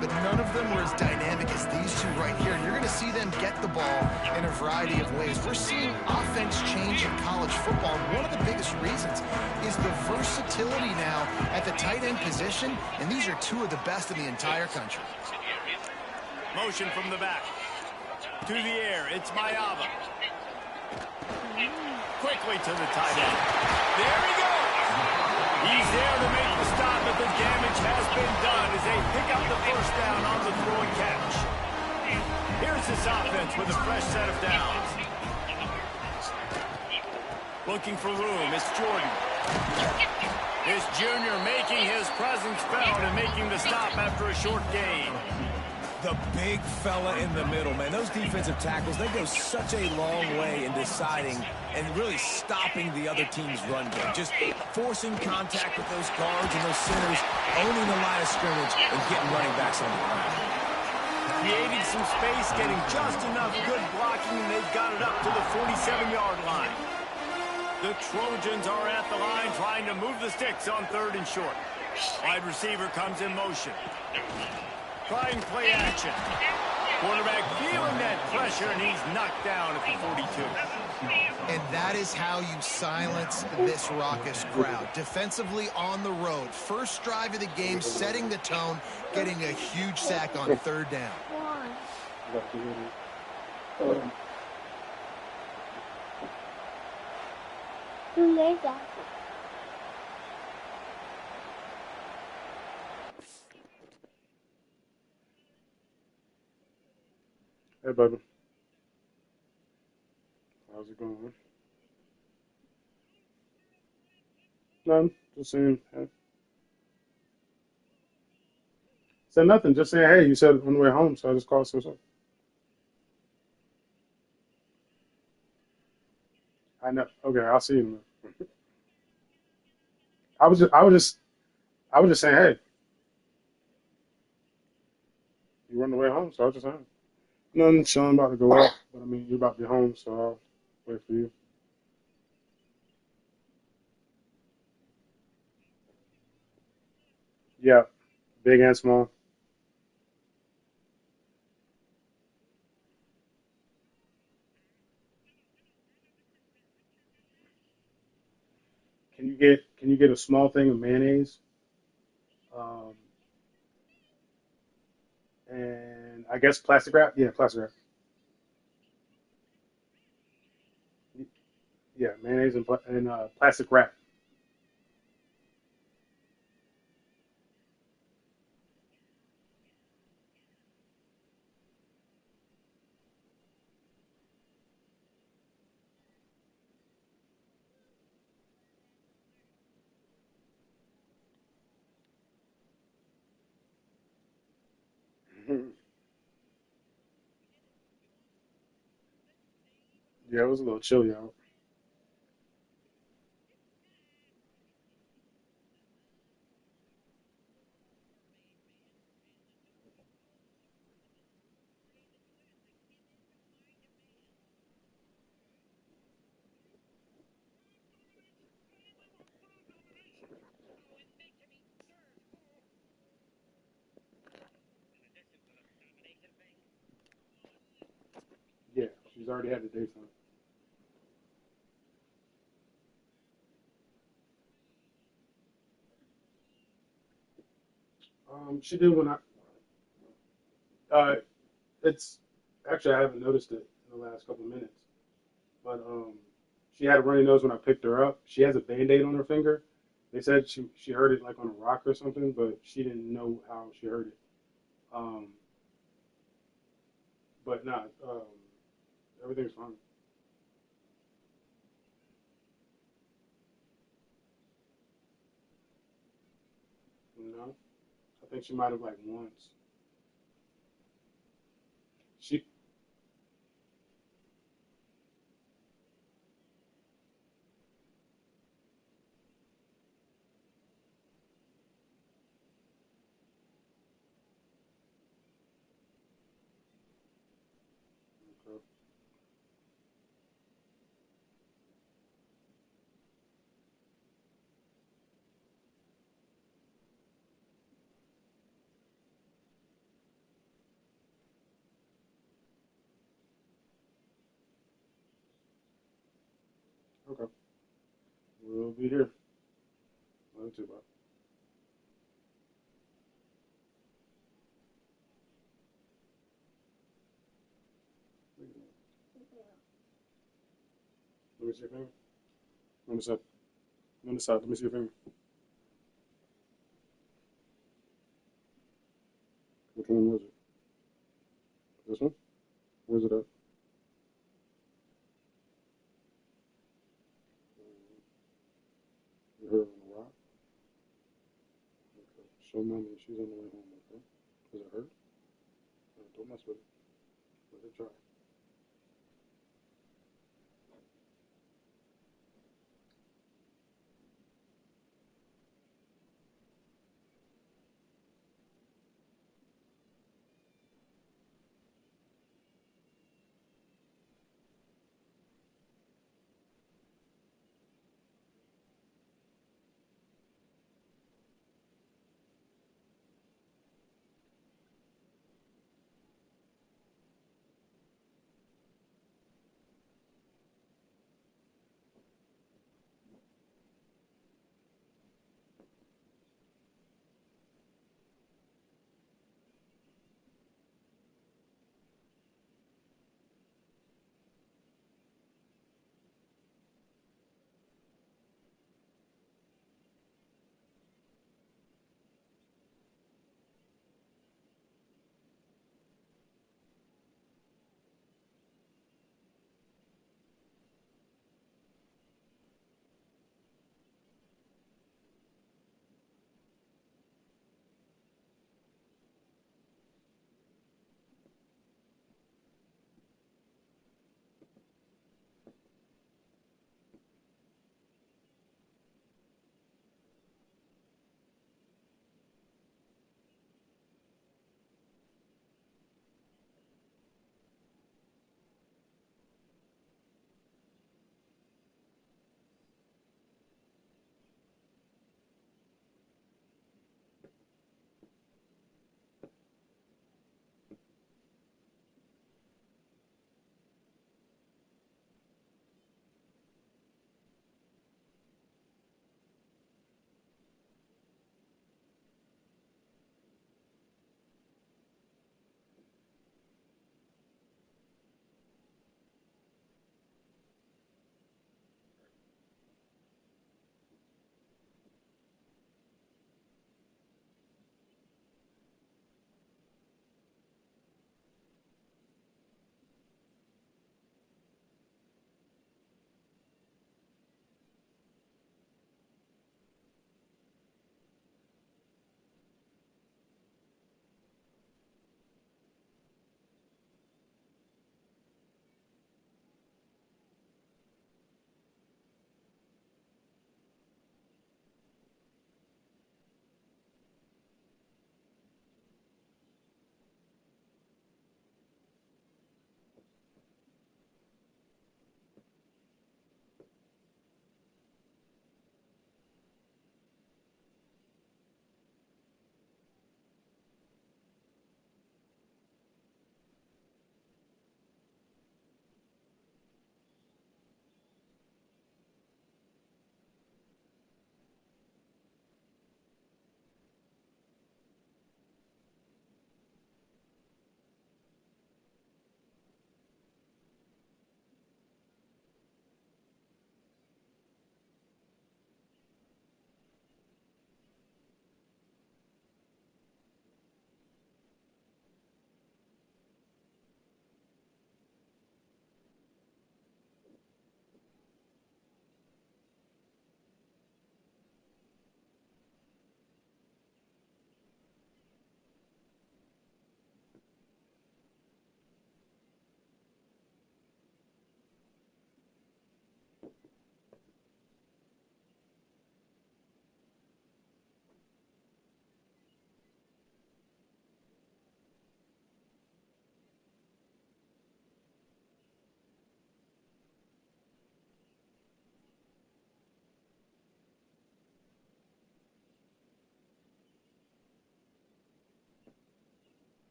but none of them were as dynamic as these two right here. And you're going to see them get the ball in a variety of ways. We're seeing offense change in college football. And one of the biggest reasons is the versatility now at the tight end position. And these are two of the best in the entire country. Motion from the back. To the air, it's Mayava. Quickly to the tight end. There he goes. He's there to make the stop, but the damage has been done as they pick up the first down on the throw and catch. Here's this offense with a fresh set of downs. Looking for room, it's Jordan. This junior making his presence felt and making the stop after a short gain. The big fella in the middle, man. Those defensive tackles, they go such a long way in deciding and really stopping the other team's run game. Just forcing contact with those guards and those centers, owning the line of scrimmage, and getting running backs on the ground. Creating some space, getting just enough good blocking, and they've got it up to the 47-yard line. The Trojans are at the line trying to move the sticks on 3rd and short. Wide receiver comes in motion. Trying play action. Quarterback feeling that pressure, and he's knocked down at the 42. And that is how you silence this raucous crowd. Defensively on the road. First drive of the game, setting the tone, getting a huge sack on 3rd down. Hey, baby. How's it going? None. Just saying, hey. Said nothing. Just saying, hey. You said on the way home, so I just called. So I know. Okay, I'll see you in a minute. I was just saying, hey. You were on the way home, so I was just saying. Nothing. Chilling, about to go out, but I mean, you're about to be home, so I'll wait for you. Yeah, big and small. Can you get a small thing of mayonnaise? Um, and I guess plastic wrap. Yeah, plastic wrap. Yeah, mayonnaise and plastic wrap. Yeah, it was a little chilly out. Yeah, she's already had the daytime. She did when uh, it's actually I haven't noticed it in the last couple of minutes, but she had a runny nose when I picked her up. She has a band-aid on her finger. They said she heard it like on a rock or something, but she didn't know how she heard it. Um, but not everything's fine. No, I think she might have like once. She okay. Okay. We'll be here. Love to, bro. Let me see your finger. On the side. On the side. Let me see your finger. Which one was it? This one? Where's it at? You heard on the rock? Okay. Show mommy she's on the way home, okay? Does it hurt? Don't mess with it. Let it dry.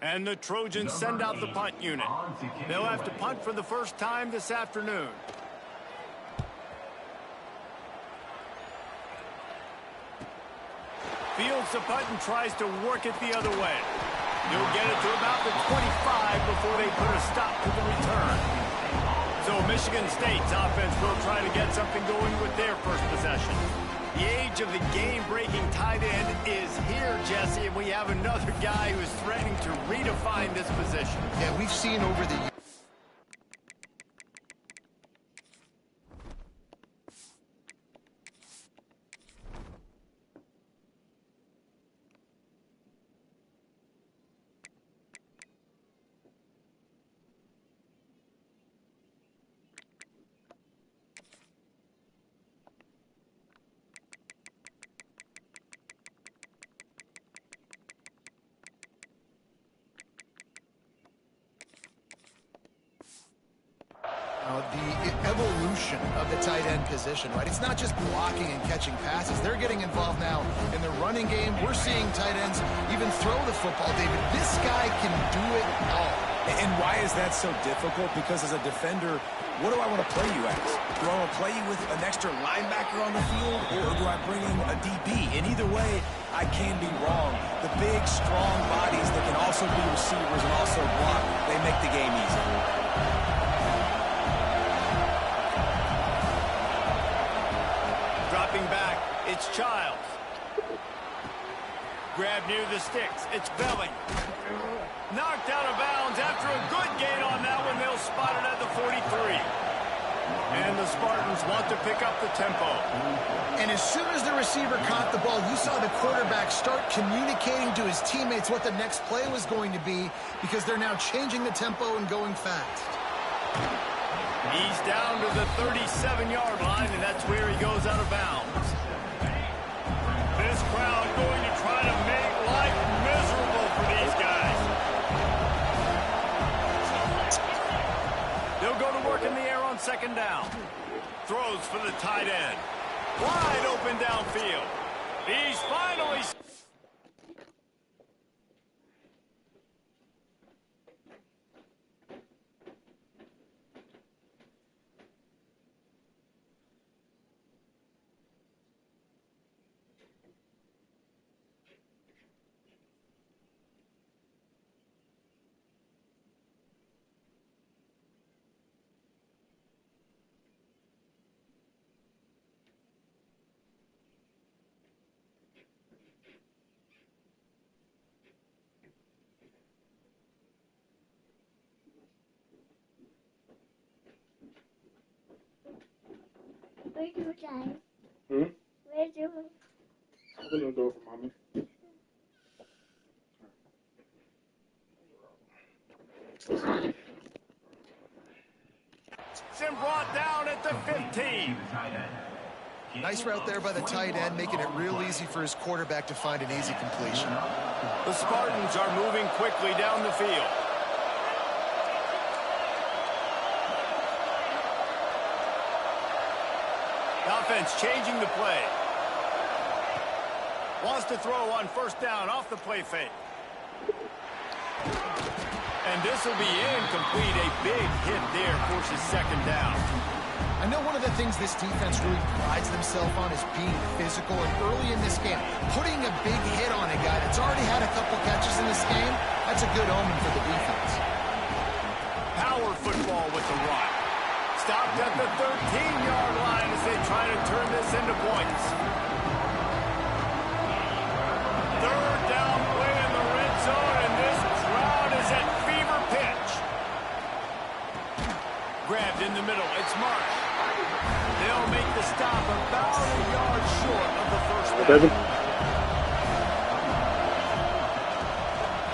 And the Trojans send out the punt unit. They'll have to punt for the first time this afternoon. Fields the punt and tries to work it the other way. He'll get it to about the 25 before they put a stop to the return. So Michigan State's offense will try to get something going with their first possession. The age of the game-breaking tight end is here, Jesse, and we have another guy who is threatening to redefine this position. Yeah, we've seen over the evolution of the tight end position, right? It's not just blocking and catching passes. They're getting involved now in the running game. We're seeing tight ends even throw the football, David. This guy can do it all. And why is that so difficult? Because as a defender, what do I want to play you as? Do I want to play you with an extra linebacker on the field, or do I bring in a DB? And either way, I can be wrong. The big, strong bodies that can also be receivers and also block, they make the game easy. Dropping back, it's Childs. Grab near the sticks, it's Belling. Knocked out of bounds after a good gain on that one. They'll spot it at the 43. And the Spartans want to pick up the tempo. And as soon as the receiver caught the ball, you saw the quarterback start communicating to his teammates what the next play was going to be, because they're now changing the tempo and going fast. He's down to the 37-yard line, and that's where he goes out of bounds. This crowd going to try to make life miserable for these guys. They'll go to work in the air on second down. Throws for the tight end. Wide open downfield. He's finally... Hmm? Open the door for mommy. And brought down at the 15. Nice route there by the tight end, making it real easy for his quarterback to find an easy completion. The Spartans are moving quickly down the field. The offense changing the play. Wants to throw on first down off the play fake. And this will be incomplete. A big hit there forces second down. I know one of the things this defense really prides themselves on is being physical, and early in this game, putting a big hit on a guy that's already had a couple catches in this game, that's a good omen for the defense. Power football with the run. Stopped at the 13-yard line as they try to turn this into points. Third down play in the red zone, and this crowd is at fever pitch. Grabbed in the middle. It's Marsh. They'll make the stop about a yard short of the first down.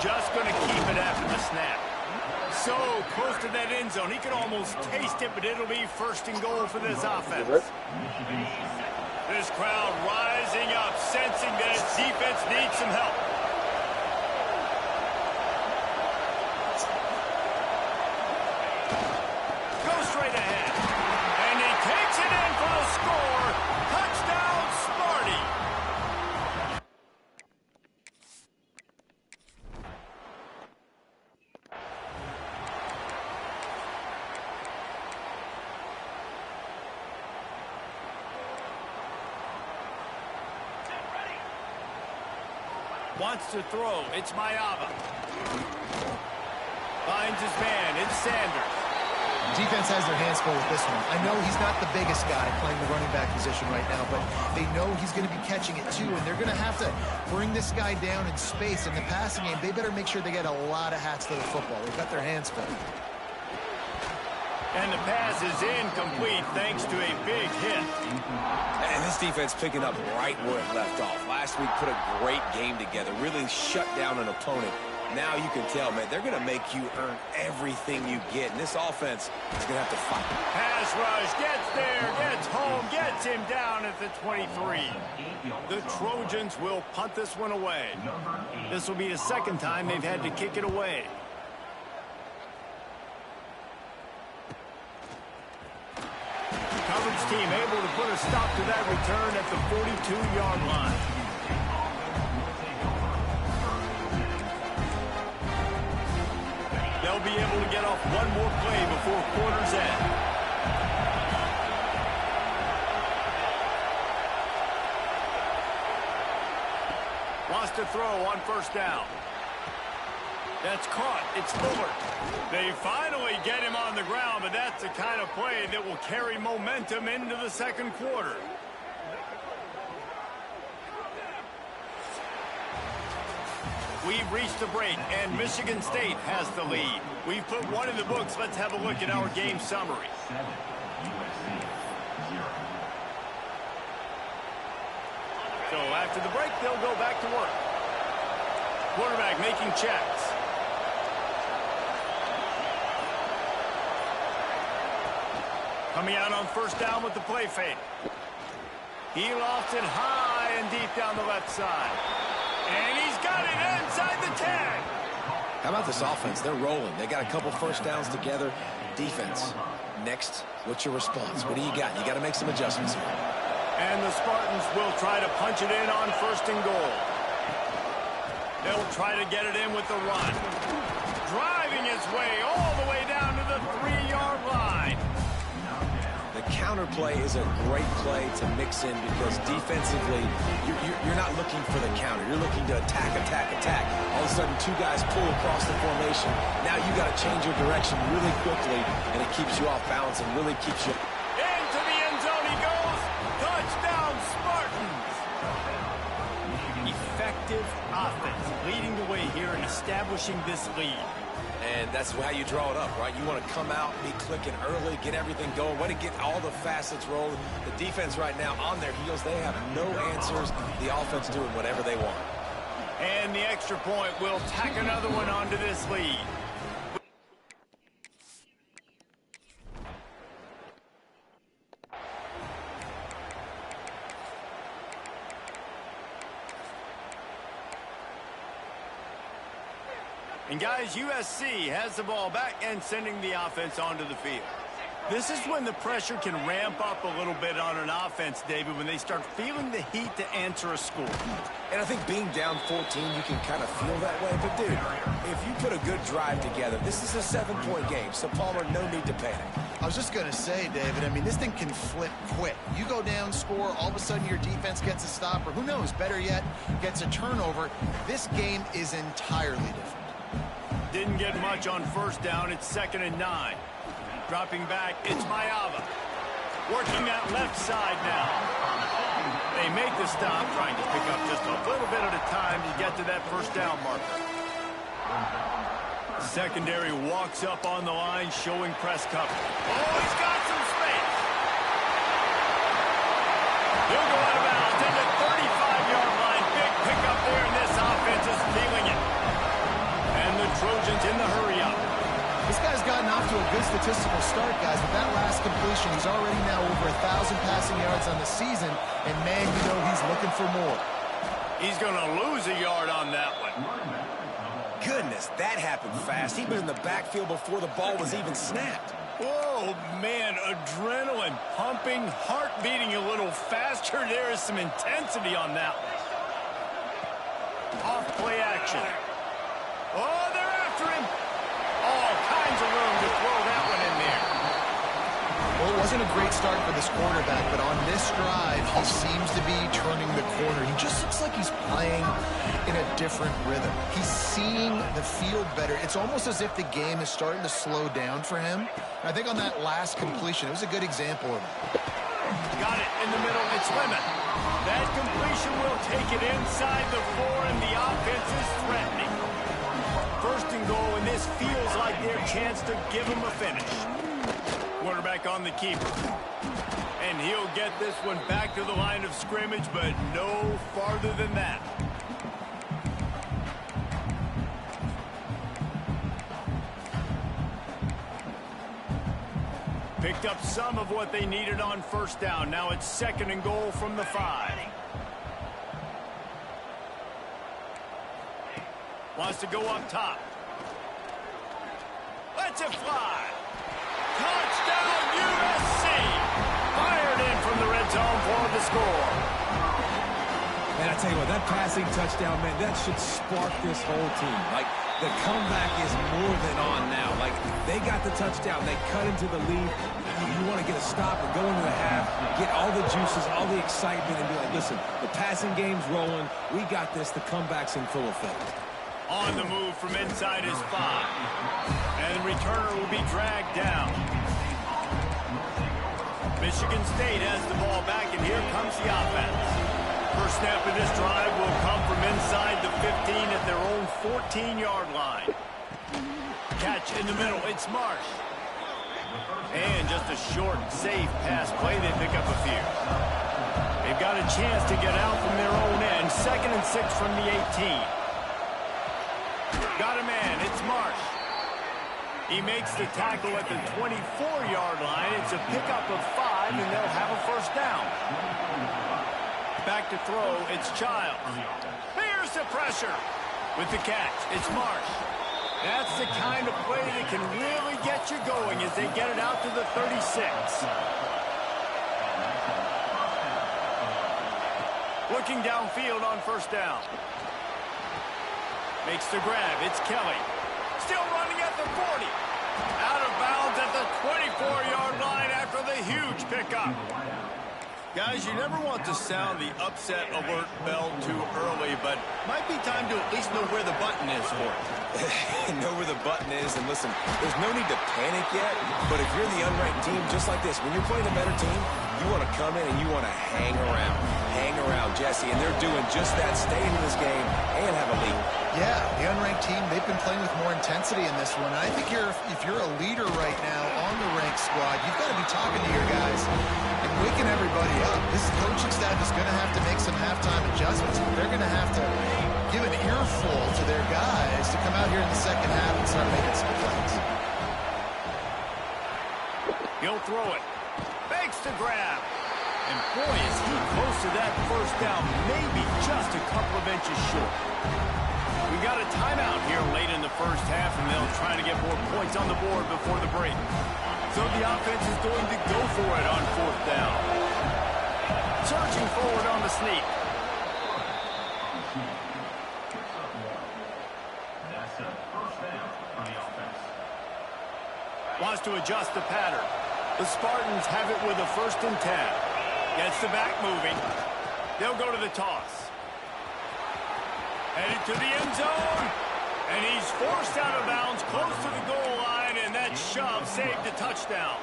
Just going to keep it after the snap. So close to that end zone. He could almost taste it, but it'll be first and goal for this offense. This crowd rising up, sensing that its defense needs some help. Goes straight ahead. And he takes it in for the score. Touchdown, Sparty. Wants to throw. It's Mayava. Finds his man. It's Sanders. Defense has their hands full with this one. I know he's not the biggest guy playing the running back position right now, but they know he's going to be catching it too, and they're going to have to bring this guy down in space. In the passing game, they better make sure they get a lot of hats to the football. They've got their hands full. And the pass is incomplete thanks to a big hit. And this defense picking up right where it left off. Last week put a great game together, really shut down an opponent. Now you can tell, man, they're going to make you earn everything you get. And this offense is going to have to fight. Pass rush, gets there, gets home, gets him down at the 23. The Trojans will punt this one away. This will be the second time they've had to kick it away. Coverage team able to put a stop to that return at the 42-yard line. They'll be able to get off one more play before quarter's end. Wants to throw on first down. That's caught. It's Fuller. They finally get him on the ground, but that's the kind of play that will carry momentum into the second quarter. We've reached the break, and Michigan State has the lead. We've put one in the books. Let's have a look at our game summary. So after the break, they'll go back to work. Quarterback making checks. Coming out on first down with the play fake. He lofts it high and deep down the left side. And he's got it inside the 10. How about this offense? They're rolling. They got a couple first downs together. Defense. Next, what's your response? What do you got? You got to make some adjustments here. And the Spartans will try to punch it in on first and goal. They'll try to get it in with the run. Driving his way all the way down to the 3-yard line. The counter play is a great play to mix in because defensively, you're not looking for the counter. You're looking to attack, attack, attack. All of a sudden, two guys pull across the formation. Now you got to change your direction really quickly, and it keeps you off balance and really keeps you... Into the end zone he goes. Touchdown, Spartans. Effective offense leading the way here and establishing this lead. And that's how you draw it up, right? You want to come out, be clicking early, get everything going, way to get all the facets rolling. The defense right now on their heels, they have no answers. The offense doing whatever they want. And the extra point will tack another one onto this lead. And guys, USC has the ball back and sending the offense onto the field. This is when the pressure can ramp up a little bit on an offense, David, when they start feeling the heat to answer a score. And I think being down 14, you can kind of feel that way. But, dude, if you put a good drive together, this is a 7-point game. So, Palmer, no need to panic. I was just going to say, David, I mean, this thing can flip quick. You go down, score, all of a sudden your defense gets a stop, or who knows, better yet, gets a turnover. This game is entirely different. Didn't get much on first down. It's 2nd and 9. Dropping back, it's Mayava. Working that left side now. They make the stop, trying to pick up just a little bit at a time to get to that first down marker. Secondary walks up on the line, showing press cover. Oh, he's got some space. He'll go out of bounds at the 35-yard line. Big pickup there, and this offense is feeling it. And the Trojans in the hurry-up. This guy's gotten off to a good statistical start, guys. With that last completion, he's already now over 1,000 passing yards on the season. And, man, you know he's looking for more. He's going to lose a yard on that one. Goodness, that happened fast. He was in the backfield before the ball was even snapped. Whoa, man, adrenaline pumping, heart beating a little faster. There is some intensity on that one. Off play action. Oh, they're after him. All kinds of room to throw that one in there. Well, it wasn't a great start for this quarterback, but on this drive, he seems to be turning the corner. He just looks like he's playing in a different rhythm. He's seeing the field better. It's almost as if the game is starting to slow down for him. I think on that last completion, it was a good example of it. Got it in the middle. It's Lemon. That completion will take it inside the 4, and the offense is threatening. First and goal, and this feels like their chance to give them a finish. Quarterback on the keeper. And he'll get this one back to the line of scrimmage, but no farther than that. Picked up some of what they needed on first down. Now it's 2nd and goal from the 5. Wants to go up top. Lets it fly. Touchdown, USC! Fired in from the red zone for the score. Man, I tell you what, that passing touchdown, man, that should spark this whole team. Like, the comeback is more than on now. Like, they got the touchdown. They cut into the lead. You want to get a stop and go into the half, get all the juices, all the excitement, and be like, listen, the passing game's rolling. We got this. The comeback's in full effect. On the move from inside his 5. And returner will be dragged down. Michigan State has the ball back, and here comes the offense. First snap of this drive will come from inside the 15 at their own 14-yard line. Catch in the middle. It's Marsh. And just a short, safe pass play. They pick up a few. They've got a chance to get out from their own end. 2nd and 6 from the 18. Got a man. It's Marsh. He makes the tackle at the 24-yard line. It's a pickup of 5, and they'll have a first down. Back to throw. It's Childs. Here's the pressure. With the catch, it's Marsh. That's the kind of play that can really get you going as they get it out to the 36. Looking downfield on first down. Makes the grab. It's Kelly. Still running at the 40. Out of bounds at the 24-yard line after the huge pickup. Guys, you never want to sound the upset alert bell too early, but might be time to at least know where the button is for it. And know where the button is. And listen, there's no need to panic yet, but if you're the unranked team, just like this, when you're playing a better team, you want to come in and you want to hang around. Hang around, Jesse, and they're doing just that, staying in this game and have a lead. Yeah, the unranked team, they've been playing with more intensity in this one. And I think if you're a leader right now on the ranked squad, you've got to be talking to your guys and waking everybody up. This coaching staff is going to have to make some halftime adjustments. They're going to have to give an earful to their guys to come out here in the second half and start making some plays. He'll throw it. Fakes to grab. And boy, is he close to that first down. Maybe just a couple of inches short. We got a timeout here late in the first half, and they'll try to get more points on the board before the break. So the offense is going to go for it on fourth down. Surging forward on the sneak. Wants to adjust the pattern. The Spartans have it with a 1st and 10. Gets the back moving. They'll go to the toss. Headed to the end zone. And he's forced out of bounds close to the goal line, and that shove saved a touchdown.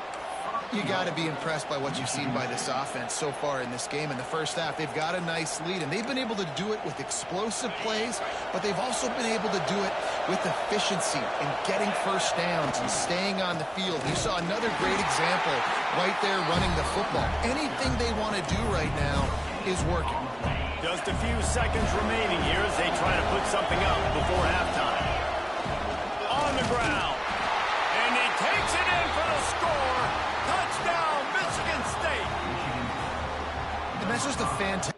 You got to be impressed by what you've seen by this offense so far in this game. In the first half, they've got a nice lead, and they've been able to do it with explosive plays, but they've also been able to do it with efficiency and getting first downs and staying on the field. You saw another great example right there running the football. Anything they want to do right now is working. Just a few seconds remaining here as they try to put something up before halftime. On the ground. And he takes it in for the score. Touchdown, Michigan State. And that's just a fantastic...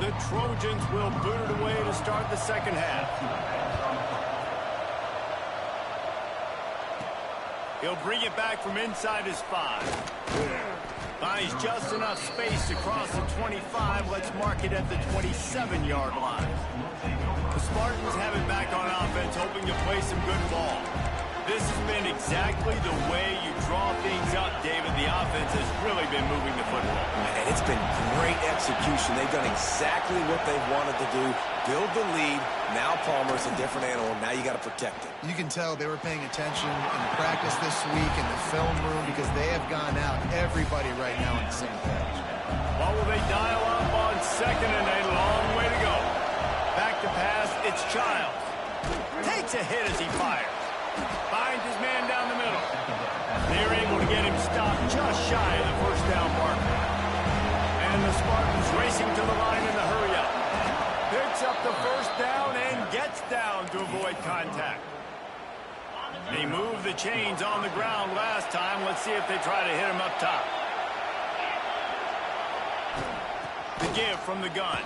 The Trojans will boot it away to start the second half. He'll bring it back from inside his 5. Finds just enough space to cross the 25. Let's mark it at the 27-yard line. The Spartans have it back on offense, hoping to play some good ball. This has been exactly the way you draw things up, David. The offense has really been moving the football. And it's been great execution. They've done exactly what they wanted to do. Build the lead. Now Palmer's a different animal. Now you got to protect it. You can tell they were paying attention in practice this week in the film room because they have gone out, everybody right now on the same page. What will they dial up on second and a long way to go? Back to pass, it's Childs. Takes a hit as he fires. Finds his man down the middle. They're able to get him stopped just shy of the first down marker. And the Spartans racing to the line in the hurry-up. Picks up the first down and gets down to avoid contact. They moved the chains on the ground last time. Let's see if they try to hit him up top. The give from the gun.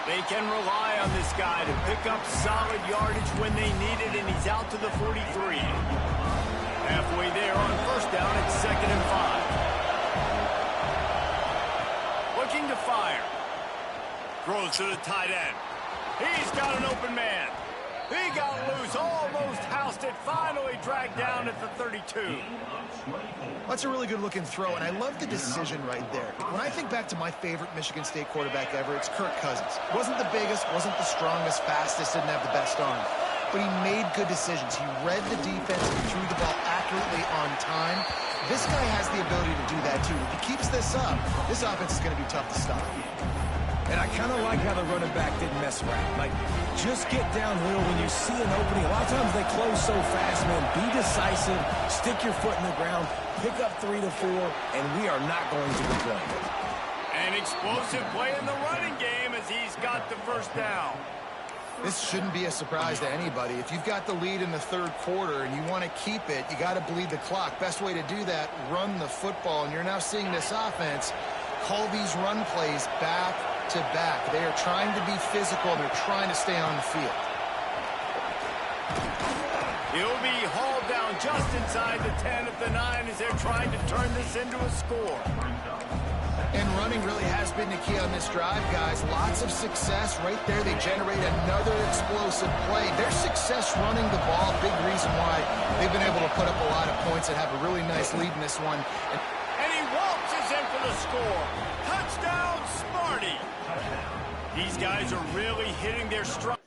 They can rely on this guy to pick up solid yardage when they need it, and he's out to the 43. Halfway there on first down, it's 2nd and 5. Looking to fire. Throws to the tight end. He's got an open man. He got loose, almost housed it, finally dragged down at the 32. That's a really good-looking throw, and I love the decision right there. When I think back to my favorite Michigan State quarterback ever, it's Kirk Cousins. Wasn't the biggest, wasn't the strongest, fastest, didn't have the best arm. But he made good decisions. He read the defense and threw the ball accurately on time. This guy has the ability to do that, too. If he keeps this up, this offense is going to be tough to stop. And I kind of like how the running back didn't mess around. Like, just get downhill when you see an opening. A lot of times they close so fast, man. Be decisive, stick your foot in the ground, pick up 3 to 4, and we are not going to complain. An explosive play in the running game as he's got the first down. This shouldn't be a surprise to anybody. If you've got the lead in the third quarter and you want to keep it, you got to bleed the clock. Best way to do that, run the football. And you're now seeing this offense call these run plays back to back. They are trying to be physical. They're trying to stay on the field. He'll be hauled down just inside the 10 at the 9 as they're trying to turn this into a score. And running really has been the key on this drive, guys. Lots of success right there. They generate another explosive play. Their success running the ball, big reason why they've been able to put up a lot of points and have a really nice lead in this one. And he waltzes in for for the score. Touchdown, Sparty! These guys are really hitting their stride.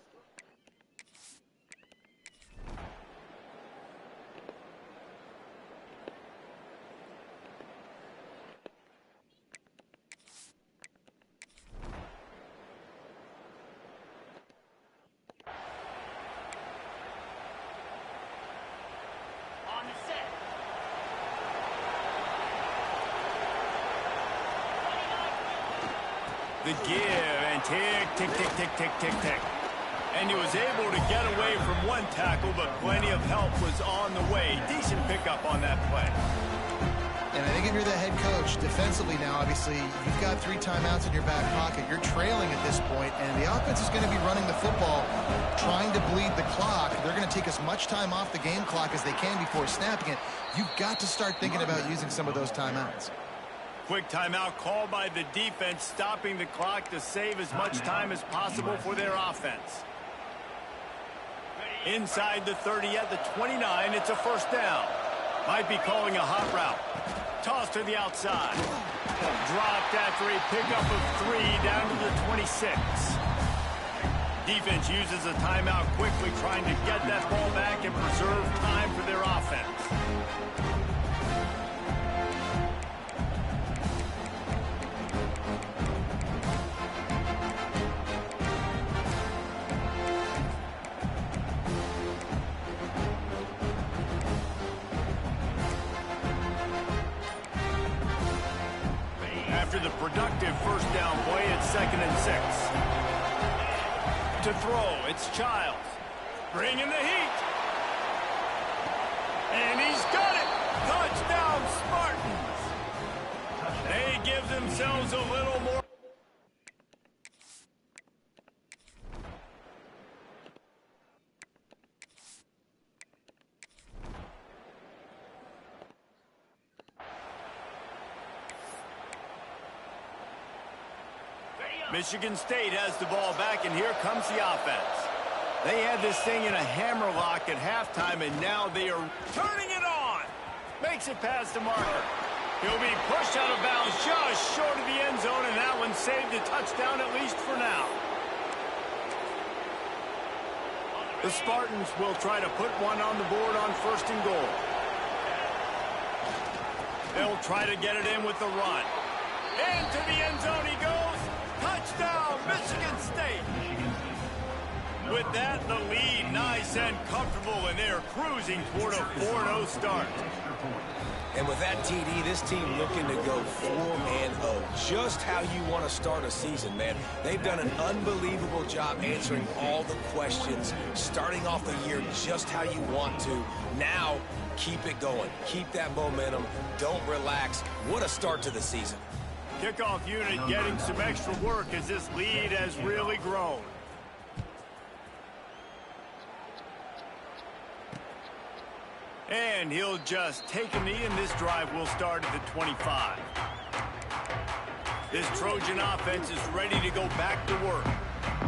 The give and tick, tick, tick, tick, tick, tick, tick. And he was able to get away from one tackle, but plenty of help was on the way. Decent pickup on that play. And I think if you're the head coach, defensively now, obviously, you've got 3 timeouts in your back pocket. You're trailing at this point, and the offense is going to be running the football, trying to bleed the clock. They're going to take as much time off the game clock as they can before snapping it. You've got to start thinking about using some of those timeouts. Quick timeout called by the defense, stopping the clock to save as much time as possible for their offense. Inside the 30 at the 29, it's a first down. Might be calling a hot route. Toss to the outside. Dropped after a pickup of 3 down to the 26. Defense uses a timeout quickly, trying to get that ball back and preserve time for their offense. After the productive first down play, it's 2nd and 6. To throw, it's Childs. Bringing the heat. And he's got it. Touchdown, Spartans. They give themselves a little more. Michigan State has the ball back, and here comes the offense. They had this thing in a hammerlock at halftime, and now they are turning it on. Makes it past the marker. He'll be pushed out of bounds just short of the end zone, and that one saved a touchdown, at least for now. The Spartans will try to put one on the board on 1st and goal. They'll try to get it in with the run. Into the end zone he goes. Touchdown, Michigan State. With that, the lead nice and comfortable, and they're cruising toward a 4-0 start. And with that TD, this team looking to go 4-0. Just how you want to start a season, man. They've done an unbelievable job answering all the questions, starting off the year just how you want to. Now, keep it going. Keep that momentum. Don't relax. What a start to the season. Kickoff unit getting some extra work as this lead has really grown. And he'll just take a knee, and this drive will start at the 25. This Trojan offense is ready to go back to work.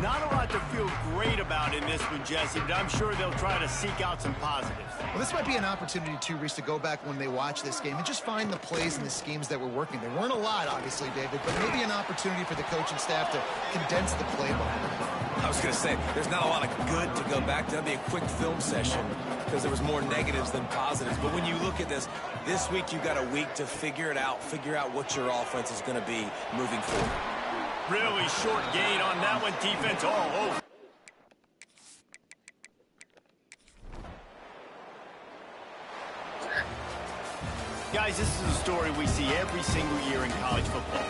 Not a lot to feel great about in this one, Jesse, but I'm sure they'll try to seek out some positives. Well, this might be an opportunity, too, Reese, to go back when they watch this game and just find the plays and the schemes that were working. There weren't a lot, obviously, David, but maybe an opportunity for the coaching staff to condense the playbook. I was going to say, there's not a lot of good to go back to. That'd be a quick film session because there was more negatives than positives. But when you look at this week you've got a week to figure it out, figure out what your offense is going to be moving forward. Really short gain on that one, defense all over. Guys, this is a story we see every single year in college football.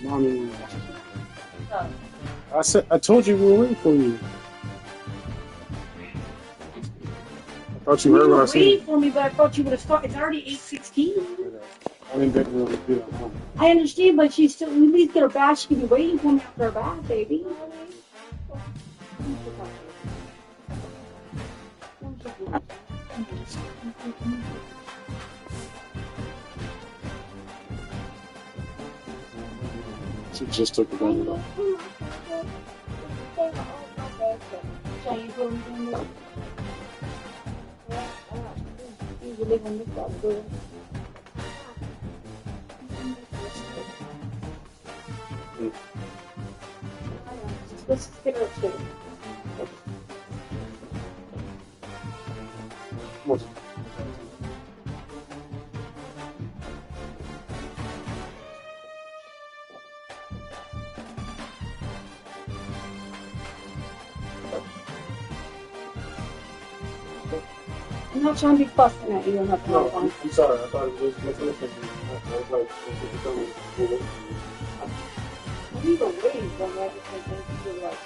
Mommy. I told you we were waiting for you. I thought you heard what I said. You were waiting for me, but I thought you would have started. It's already 8:16. I didn't get really do that. Huh? I understand, but she's still. We at least get her bath. She can be waiting for me after her bath, baby. She just took the baby off. Let's get her upstairs. I'm not trying to be fussing at you. I'm not No, trying to I'm sorry. I thought it was misunderstanding. I was like, we'll wait. I need a wave on that because you're like.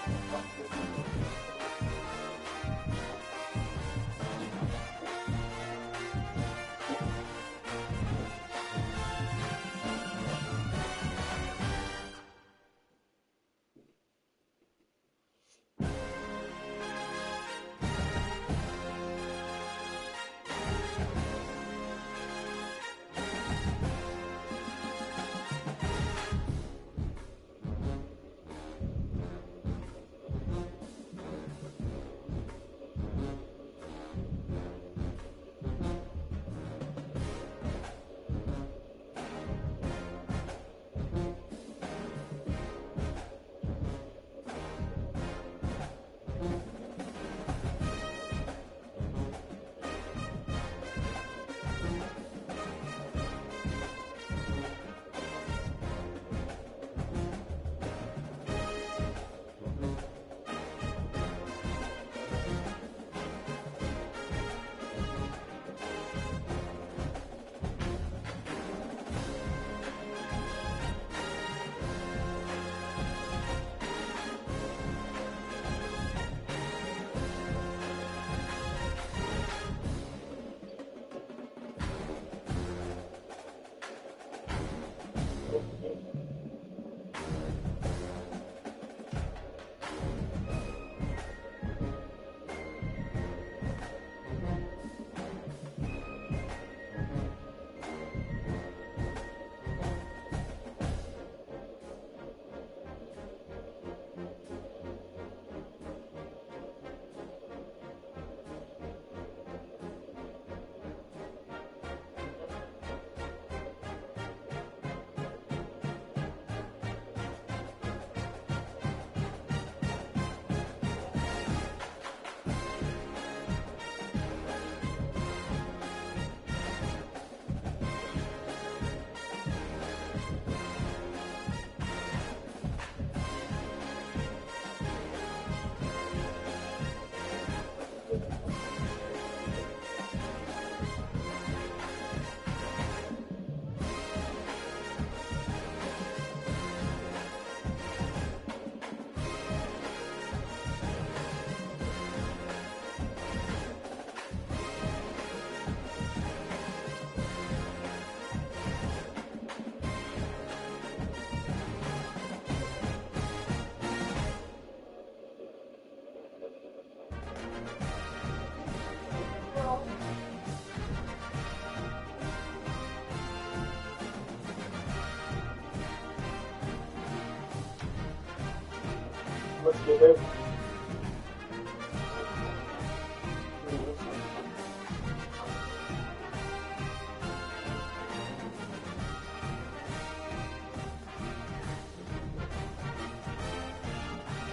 Let's get it.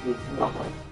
Mm-hmm.